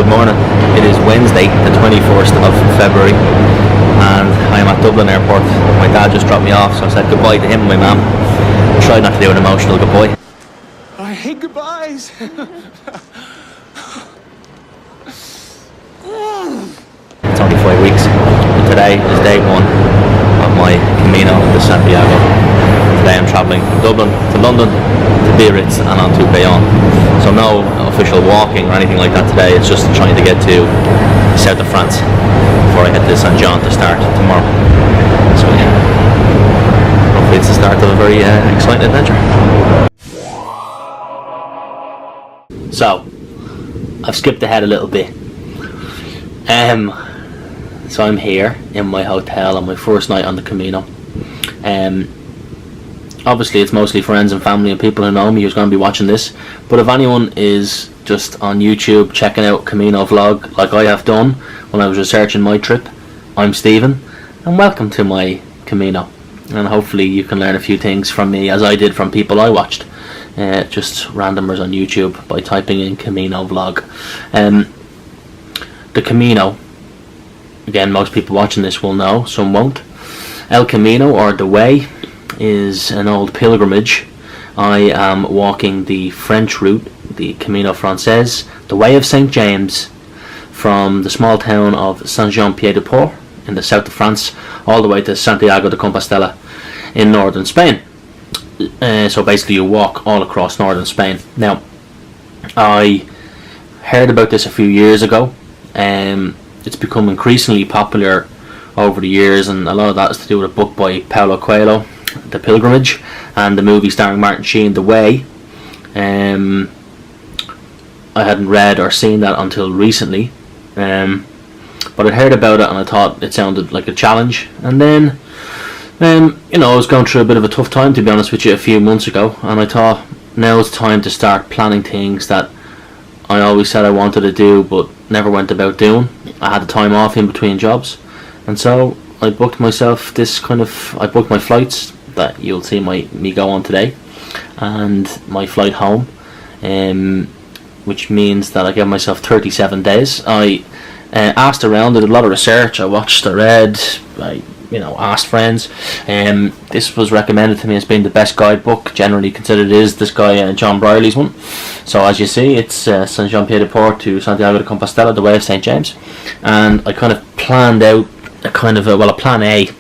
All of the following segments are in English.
Good morning. It is Wednesday, the 21st of February, and I am at Dublin Airport. My dad just dropped me off, so I said goodbye to him and my mum. Tried not to do an emotional goodbye. I hate goodbyes. It's only 5 weeks. Today is day one of my Camino de Santiago. Today I'm travelling from Dublin to London to Biarritz and on to Bayonne. So no official walking or anything like that today. It's just trying to get to the south of France before I head to Saint-Jean to start tomorrow. So yeah, hopefully it's the start of a very exciting adventure. So I've skipped ahead a little bit. So I'm here in my hotel on my first night on the Camino. Obviously it's mostly friends and family and people who know me who's going to be watching this, but if anyone is just on YouTube checking out Camino vlog like I have done when I was researching my trip, I'm Stephen and welcome to my Camino, and hopefully you can learn a few things from me as I did from people I watched, just randomers on YouTube, by typing in Camino vlog. The Camino, again, most people watching this will know, some won't. El Camino, or the Way, is an old pilgrimage. I am walking the French route, the Camino Francaise, the Way of St. James, from the small town of Saint-Jean-Pied-de-Port in the south of France all the way to Santiago de Compostela in northern Spain. So basically you walk all across northern Spain. Now, I heard about this a few years ago. It's become increasingly popular over the years, and a lot of that is to do with a book by Paulo Coelho, The Pilgrimage, and the movie starring Martin Sheen, The Way. I hadn't read or seen that until recently, but I heard about it and I thought it sounded like a challenge. And then, I was going through a bit of a tough time, to be honest with you, a few months ago, and I thought now it's time to start planning things that I always said I wanted to do but never went about doing. I had the time off in between jobs, and so I booked myself I booked my flights that you'll see me go on today, and my flight home, which means that I gave myself 37 days. I asked around, did a lot of research, I read, I asked friends. This was recommended to me as being the best guidebook, generally considered is this guy John Brierley's one. So as you see, it's Saint-Jean-Pied-de-Port to Santiago de Compostela, the Way of St. James, and I kind of planned out a plan A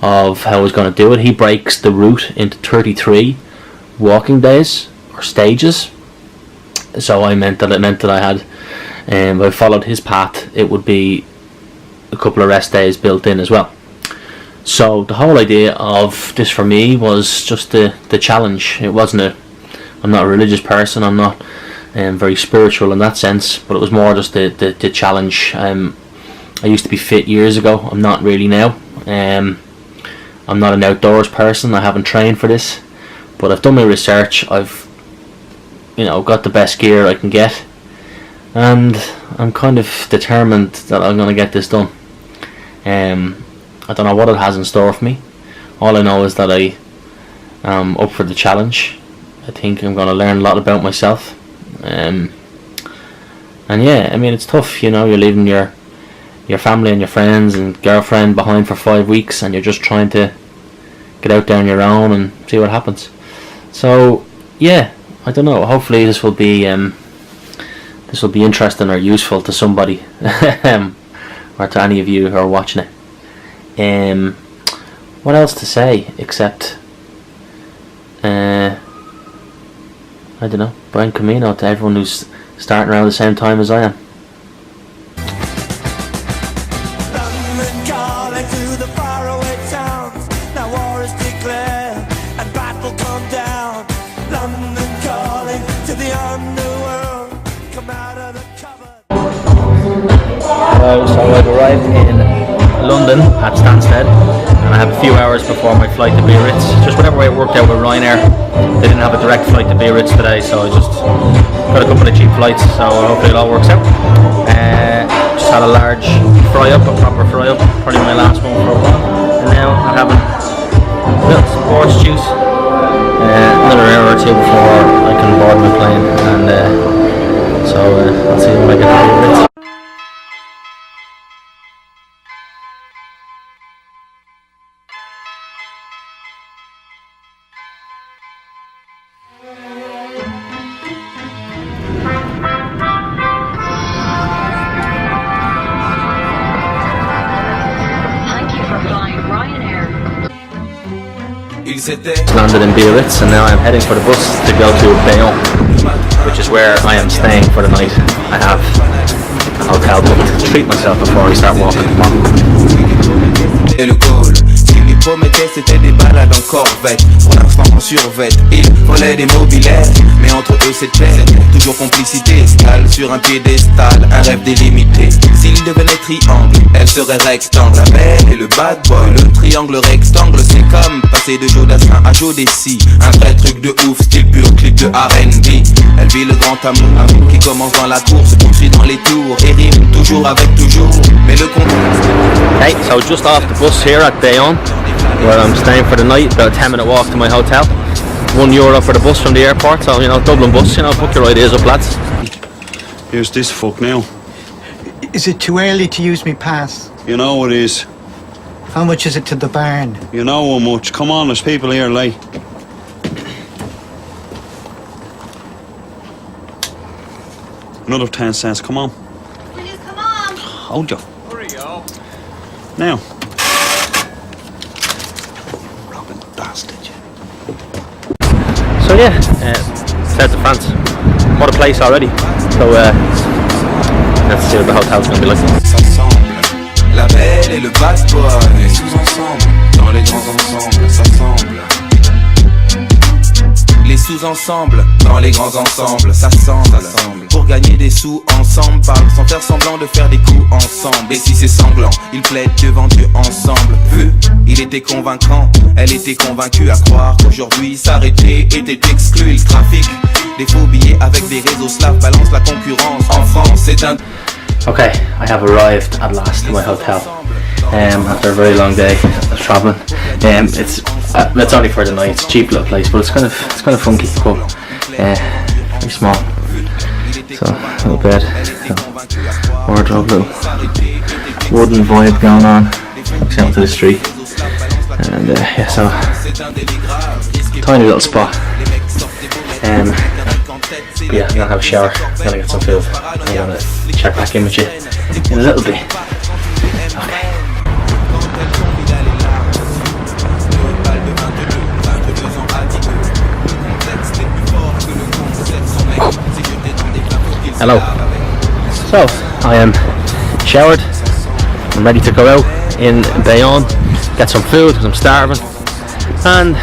of how I was going to do it. He breaks the route into 33 walking days or stages, so it meant that I had, if I followed his path, it would be a couple of rest days built in as well. So the whole idea of this for me was just the challenge. It wasn't I'm not a religious person, I'm not very spiritual in that sense, but it was more just the challenge. I used to be fit years ago, I'm not really now. I'm not an outdoors person, I haven't trained for this, but I've done my research, I've got the best gear I can get, and I'm kind of determined that I'm going to get this done. I don't know what it has in store for me. All I know is that I am up for the challenge. I think I'm going to learn a lot about myself. And yeah, it's tough, you're leaving your family and your friends and girlfriend behind for 5 weeks, and you're just trying to get out there on your own and see what happens. So yeah, I don't know, hopefully this will be interesting or useful to somebody, or to any of you who are watching it. What else to say except I don't know, Buen Camino to everyone who's starting around the same time as I am. London calling to the faraway towns. Now war is declared and battle come down. London calling to the underworld. Come out of the cupboard. So I've arrived in London at Stansted, and I have a few hours before my flight to Biarritz. Just whatever way it worked out with Ryanair, they didn't have a direct flight to Biarritz today, so I just got a couple of cheap flights, so hopefully it all works out. Just had a large fry up, a proper fry up, probably my last one for a while, and now I'm having a little sports juice, another hour or two before I can board my plane, and so So I'll see you when I get to Biarritz. Landed in Biarritz, and now I'm heading for the bus to go to Bayonne, which is where I am staying for the night. I have a hotel booked to treat myself before I start walking tomorrow. Promettait c'était des balades en corvette. Pour l'instant en survette, ils volaient des mobilettes. Mais entre eux c'était toujours complicité. Escale sur un piédestal, un rêve délimité. S'il devenait triangle, elle serait rectangle. La belle et le bad boy, le triangle rectangle. C'est comme passer de Jodassin à Jodessi. Un vrai truc de ouf, style pur clip de R&B. Elle vit le grand amour qui commence dans la cour, se poursuit dans les tours et rime toujours avec toujours. Mais le contexte. Hey, so just off the bus here at Bayonne, where I'm staying for the night, about a 10-minute walk to my hotel. €1 for the bus from the airport, so you know, Dublin bus, you know, book your ideas up, lads. Here's this fuck now. Is it too early to use me pass? You know it is. How much is it to the barn? You know how much. Come on, there's people here late. Another 10 cents, come on. Will you come on? Hold you. Hurry, yo. Now. Robin bastard. So yeah, south of France. What a place already. So let's see what the hotel's going to be like. S'ensemble, la belle et le bad boy. Les sous-ensembles, dans les grands ensembles, s'assemblent. Les sous-ensembles, dans les grands ensembles, s'assemblent. Pour gagner des sous ensemble, parlent sans faire semblant de faire des coups ensemble. Et si c'est sanglant, ils plaident devant Dieu ensemble. Vu, il était convaincant, elle était convaincue à croire qu'aujourd'hui s'arrêter était exclu. Il trafique des faux billets avec des réseaux slaves, balance la concurrence. En France, c'est un... Okay, I have arrived at last to my hotel after a very long day of travelling. It's only for the night. It's a cheap little place, but it's kind of funky, cool. Very small. So a little bed, wardrobe, little wooden vibe going on. Looks out to the street, and yeah, so tiny little spot. Yeah, I'm gonna have a shower, I'm gonna get some food, I'm gonna check back in with you in a little bit. Okay. Hello. So, I am showered, I'm ready to go out in Bayonne, get some food because I'm starving, and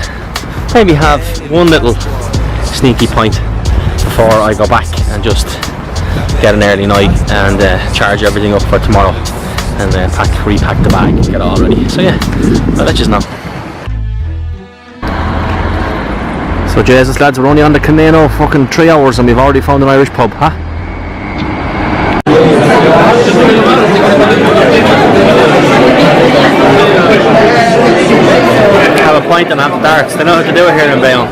maybe have one little sneaky pint before I go back and just get an early night and charge everything up for tomorrow, and then repack the bag and get it all ready. So yeah, I'll let you know. So Jesus lads, we're only on the Camino fucking 3 hours and we've already found an Irish pub, huh? Have a pint and have the darts. They know how to do it here in Bayonne.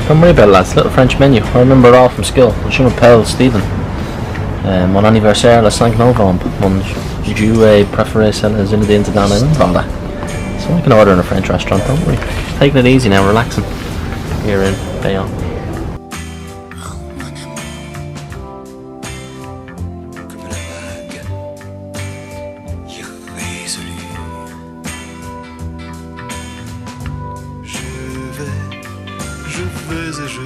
Don't worry about it, lads. Little French menu. I remember it all from school. Je m'appelle Stephen. Mon anniversaire le 5 novembre. Je préfère celles in the Internet and all that. So I can order in a French restaurant. Don't worry. Taking it easy now, relaxing. Here in Bayonne. Je vais et je